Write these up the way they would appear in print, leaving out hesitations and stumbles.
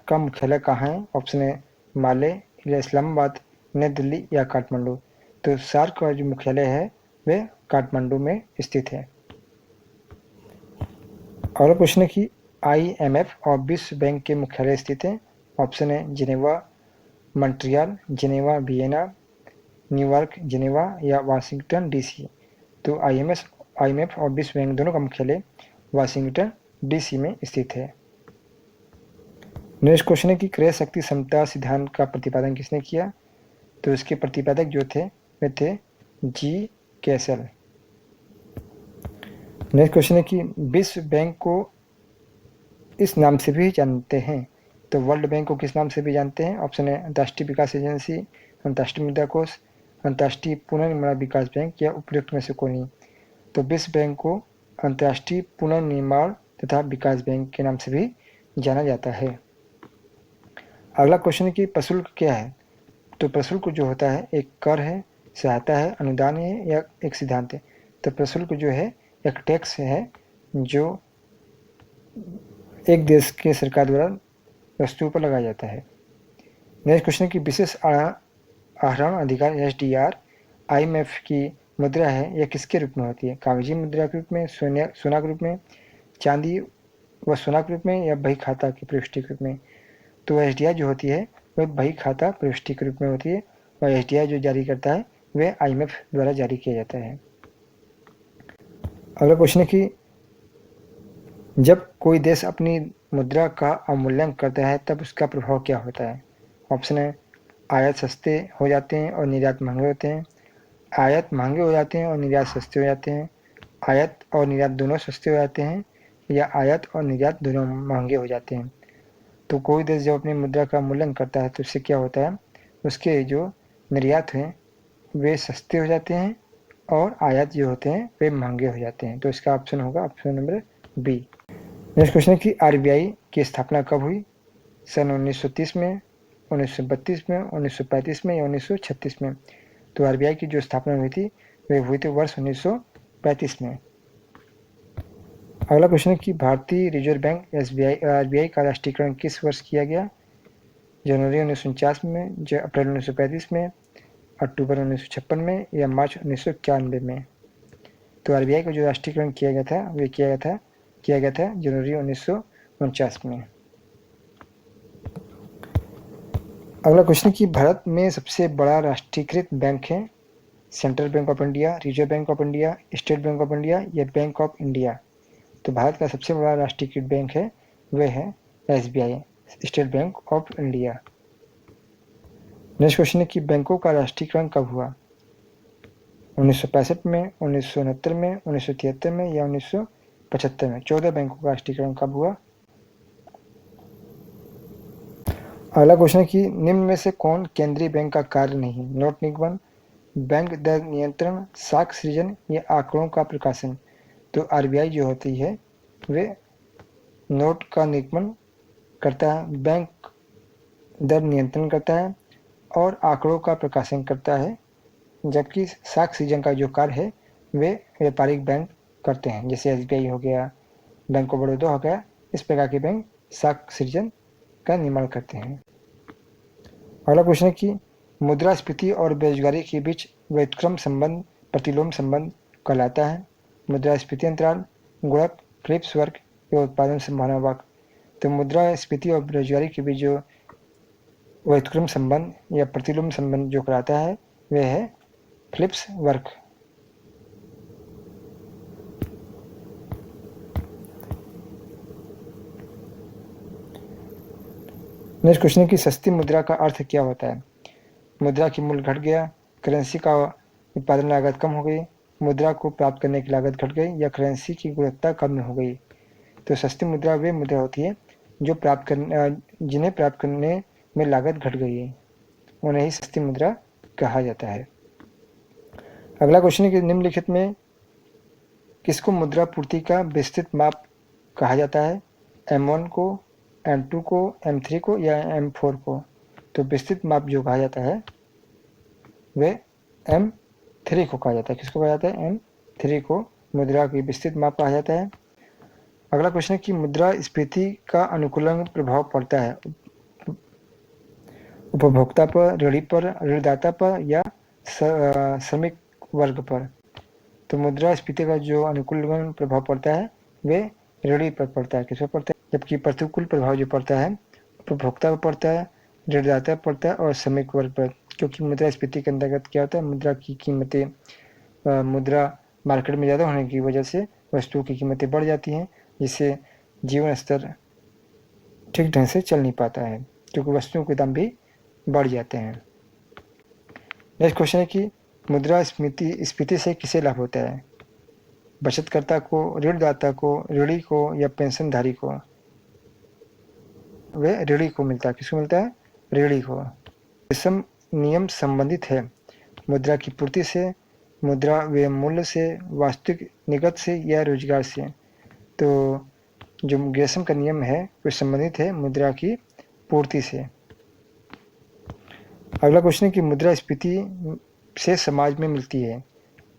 का मुख्यालय कहाँ है? ऑप्शन है माले या इस्लामाबाद, नई दिल्ली या काठमांडू। तो सार्क का जो मुख्यालय है वह काठमांडू में स्थित है। अगला क्वेश्चन है कि IMF और विश्व बैंक के मुख्यालय स्थित हैं। ऑप्शन है Geneva, Montreal, Geneva, Vienna, New York, Geneva या वाशिंगटन DC। तो IMF और विश्व बैंक दोनों का मुख्यालय वाशिंगटन DC में स्थित है। नेक्स्ट क्वेश्चन है कि क्रय शक्ति समता सिद्धांत का प्रतिपादन किसने किया? तो इसके प्रतिपादक जो थे वे थे G. कैसल। नेक्स्ट क्वेश्चन है कि विश्व बैंक को इस नाम से भी जानते हैं। तो वर्ल्ड बैंक को किस नाम से भी जानते हैं? ऑप्शन है अंतर्राष्ट्रीय विकास एजेंसी, अंतर्राष्ट्रीय मुद्रा कोष, अंतर्राष्ट्रीय पुनर्निर्माण विकास बैंक या उपयुक्त में से कोई नहीं। तो विश्व बैंक को अंतर्राष्ट्रीय पुनर्निर्माण तथा विकास बैंक के नाम से भी जाना जाता है। अगला क्वेश्चन है कि प्रशुल्क क्या है? तो प्रशुल्क जो होता है एक कर है, सहायता है, अनुदान है या एक सिद्धांत है। तो प्रशुल्क जो है एक टैक्स है जो एक देश के सरकार द्वारा वस्तुओं पर लगाया जाता है। नेक्स्ट क्वेश्चन की विशेष आहरण अधिकार SDR IMF की मुद्रा है, यह किसके रूप में होती है? कागजी मुद्रा के रूप में, सोना के रूप में, चांदी व सोना के रूप में या बही खाता की प्रविष्टि के रूप में। तो SDR जो होती है वह बही खाता प्रविष्टि के रूप में होती है और SDR जो जारी करता है वह IMF द्वारा जारी किया जाता है। अगला क्वेश्चन है कि जब कोई देश अपनी मुद्रा का अवमूल्यन करता है तब उसका प्रभाव क्या होता है? ऑप्शन है आयात सस्ते हो जाते हैं और निर्यात महंगे होते हैं, आयात महंगे हो जाते हैं और निर्यात सस्ते हो जाते हैं, आयात और निर्यात दोनों सस्ते हो जाते हैं या आयात और निर्यात दोनों महंगे हो जाते हैं। तो कोई देश जब अपनी मुद्रा का मूल्यांकन करता है तो उससे क्या होता है, उसके जो निर्यात हैं वे सस्ते हो जाते हैं और आयात जो होते हैं वे महंगे हो जाते हैं। तो इसका ऑप्शन होगा option number B. Next question है कि RBI की स्थापना कब हुई? सन 1930 में, 1932 में, 1935 में या 1936 में। तो RBI की जो स्थापना हुई थी वह हुई थी वर्ष 1935 में। अगला क्वेश्चन है कि भारतीय रिजर्व बैंक RBI का राष्ट्रीयकरण किस वर्ष किया गया? जनवरी 1949 में, अप्रैल 1935 में, अक्टूबर 1956 में या मार्च 1991 में। तो RBI का जो राष्ट्रीयकरण किया गया था वह किया गया था जनवरी 1949 में। अगला क्वेश्चन कि भारत में सबसे बड़ा राष्ट्रीयकृत बैंक है central bank of India, reserve bank of India, state bank of India या बैंक ऑफ इंडिया। तो भारत का सबसे बड़ा राष्ट्रीयकृत बैंक है वह है SBI, state bank of India. Next question है कि बैंकों का राष्ट्रीयकरण कब हुआ? 1965 में, 1969 में, 1973 में या 1975 में। 14 बैंकों का राष्ट्रीयकरण कब हुआ? अगला क्वेश्चन है कि निम्न में से कौन केंद्रीय बैंक का कार्य नहीं? नोट निगमन, बैंक दर नियंत्रण, साख सृजन या आंकड़ों का प्रकाशन। तो RBI जो होती है वे नोट का निगमन करता है, बैंक दर नियंत्रण करता है और आंकड़ों का प्रकाशन करता है, जबकि साख सृजन का जो कार्य है वे व्यापारिक बैंक करते हैं, जैसे SBI हो गया, बैंक ऑफ बड़ौदा हो गया। इस प्रकार के बैंक साख सृजन का निर्माण करते हैं। अगला क्वेश्चन है कि मुद्रास्फीति और बेरोजगारी के बीच व्युत्क्रम संबंध प्रतिलोम संबंध कहलाता है। मुद्रास्फीति अंतराल, गुणक, क्लिप्स वर्ग या उत्पादन संभावना वक्र। तो मुद्रास्फीति और बेरोजगारी के बीच जो व्युत्क्रम संबंध या प्रतिलोम संबंध जो कहलाता है वह है फिलिप्स वर्ग। नेक्स्ट क्वेश्चन है कि सस्ती मुद्रा का अर्थ क्या होता है? मुद्रा की मूल्य घट गया, करेंसी का उत्पादन लागत कम हो गई, मुद्रा को प्राप्त करने की लागत घट गई या करेंसी की गुणवत्ता कम हो गई। तो सस्ती मुद्रा वे मुद्रा होती है जो जिन्हें प्राप्त करने में लागत घट गई है, उन्हें ही सस्ती मुद्रा कहा जाता है। अगला क्वेश्चन है कि निम्नलिखित में किसको मुद्रा पूर्ति का विस्तृत माप कहा जाता है? M1 को, M2 को, M3 को या M4 को। तो विस्तृत माप जो कहा जाता है वह M3 को कहा जाता है। किसको कहा जाता है? M3 को मुद्रा की विस्तृत माप कहा जाता है। अगला क्वेश्चन है कि मुद्रास्फीति का अनुकूलन प्रभाव पड़ता है। उपभोक्ता पर, ऋणी पर, ऋणदाता पर या श्रमिक वर्ग पर। तो मुद्रास्फीति का जो अनुकूल प्रभाव पड़ता है वे ऋणी पर पड़ता है, किस पर पड़ता है, जबकि प्रतिकूल प्रभाव जो पड़ता है उपभोक्ता पर पड़ता है, ऋणदाता पर पड़ता है और श्रमिक वर्ग पर। क्योंकि मुद्रास्फीति के अंतर्गत क्या होता है, मुद्रा की कीमतें मुद्रा मार्केट में ज़्यादा होने की वजह से वस्तुओं की कीमतें बढ़ जाती हैं, जिससे जीवन स्तर ठीक ढंग से चल नहीं पाता है, क्योंकि वस्तुओं के दाम भी बढ़ जाते हैं। नेक्स्ट क्वेश्चन है कि मुद्रास्फीति से किसे लाभ होता है, बचतकर्ता को, ऋणदाता को, ऋणी को या पेंशनधारी को। वे ऋणी को मिलता है, किसको मिलता है, ऋणी को। विषम नियम संबंधित है मुद्रा की पूर्ति से, मुद्रा व मूल्य से, वास्तविक निगत से या रोजगार से। तो जो ग्रेसम का नियम है वो संबंधित है मुद्रा की पूर्ति से। अगला क्वेश्चन है कि मुद्रास्फीति से समाज में मिलती है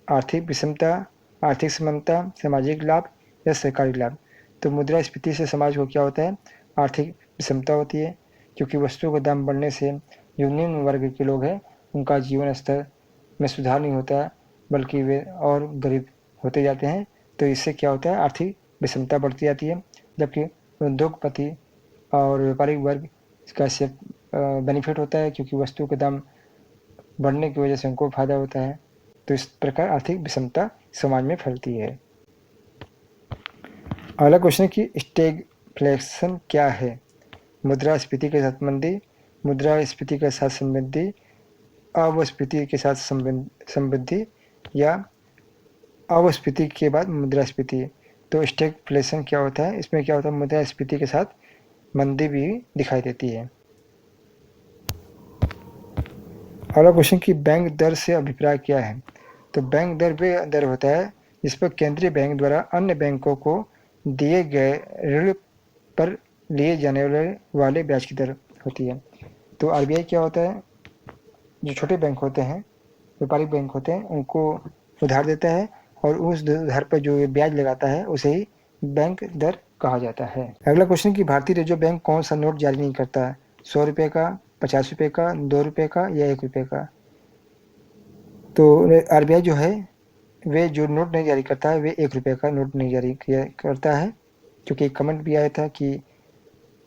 आर्थिक विषमता, आर्थिक समानता, सामाजिक लाभ या सरकारी लाभ। तो मुद्रास्फीति से समाज को क्या होता है, आर्थिक विषमता होती है, क्योंकि वस्तुओं का दाम बढ़ने से जो निम्न वर्ग के लोग हैं उनका जीवन स्तर में सुधार नहीं होता, बल्कि वे और गरीब होते जाते हैं। तो इससे क्या होता है, आर्थिक विषमता बढ़ती जाती है, जबकि उद्योगपति और व्यापारिक वर्ग इसका से बेनिफिट होता है, क्योंकि वस्तुओं के दाम बढ़ने की वजह से उनको फायदा होता है। तो इस प्रकार आर्थिक विषमता समाज में फैलती है। अगला क्वेश्चन कि स्टैगफ्लेशन क्या है, मुद्रास्फीति के साथ मंदी, मुद्रास्फीति के साथ समृद्धि, अवस्फीति के साथ समृद्धि या अवस्फीति के बाद मुद्रास्फीति। तो स्टैगफ्लेशन क्या होता है, इसमें क्या होता है, मुद्रास्फीति के साथ मंदी भी दिखाई देती है। अगला क्वेश्चन कि बैंक दर से अभिप्राय क्या है। तो बैंक दर वे दर होता है जिस पर केंद्रीय बैंक द्वारा अन्य बैंकों को दिए गए ऋण पर लिए जाने वाले ब्याज की दर होती है। तो आरबीआई क्या होता है, जो छोटे बैंक होते हैं, व्यापारिक बैंक होते हैं, उनको उधार देता है और उस उधार पर जो ब्याज लगाता है उसे ही बैंक दर कहा जाता है। अगला क्वेश्चन कि भारतीय रिजर्व बैंक कौन सा नोट जारी नहीं करता है, 100 रुपये का, 50 रुपये का, 2 रुपये का या 1 रुपये का। तो आरबीआई जो है वे जो नोट नहीं जारी करता है वे 1 रुपये का नोट नहीं जारी करता है, क्योंकि एक कमेंट भी आया था कि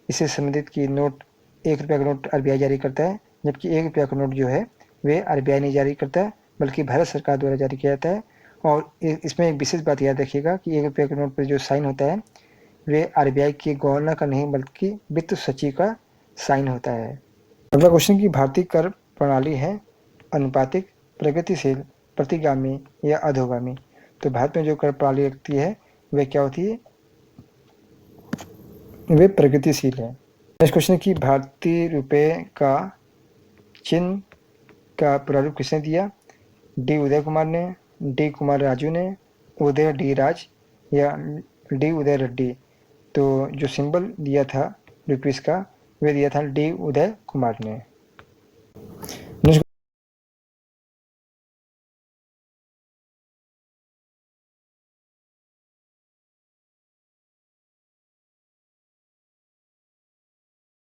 इससे संबंधित कि नोट 1 रुपये का नोट आरबीआई जारी करता है, जबकि 1 रुपये का नोट जो है वे आरबीआई नहीं जारी करता, बल्कि भारत सरकार द्वारा जारी किया जाता है। और इसमें एक विशेष बात याद रखिएगा कि 1 रुपये के नोट पर जो साइन होता है वे आरबीआई के गवर्नर का नहीं बल्कि वित्त सचिव का साइन होता है। अगला क्वेश्चन की भारतीय कर प्रणाली है अनुपातिक, प्रगतिशील, प्रतिगामी या अधोगामी। तो भारत में जो कर प्रणाली रखती है वे क्या होती है, वे प्रगतिशील है। नेक्स्ट क्वेश्चन की भारतीय रुपये का चिन्ह का प्रारूप किसने दिया, डी उदय कुमार ने, डी कुमार राजू ने, उदय डी राज या डी उदय रेड्डी। तो जो सिंबल दिया था रुपीस का वे दिया था डी उदय कुमार ने।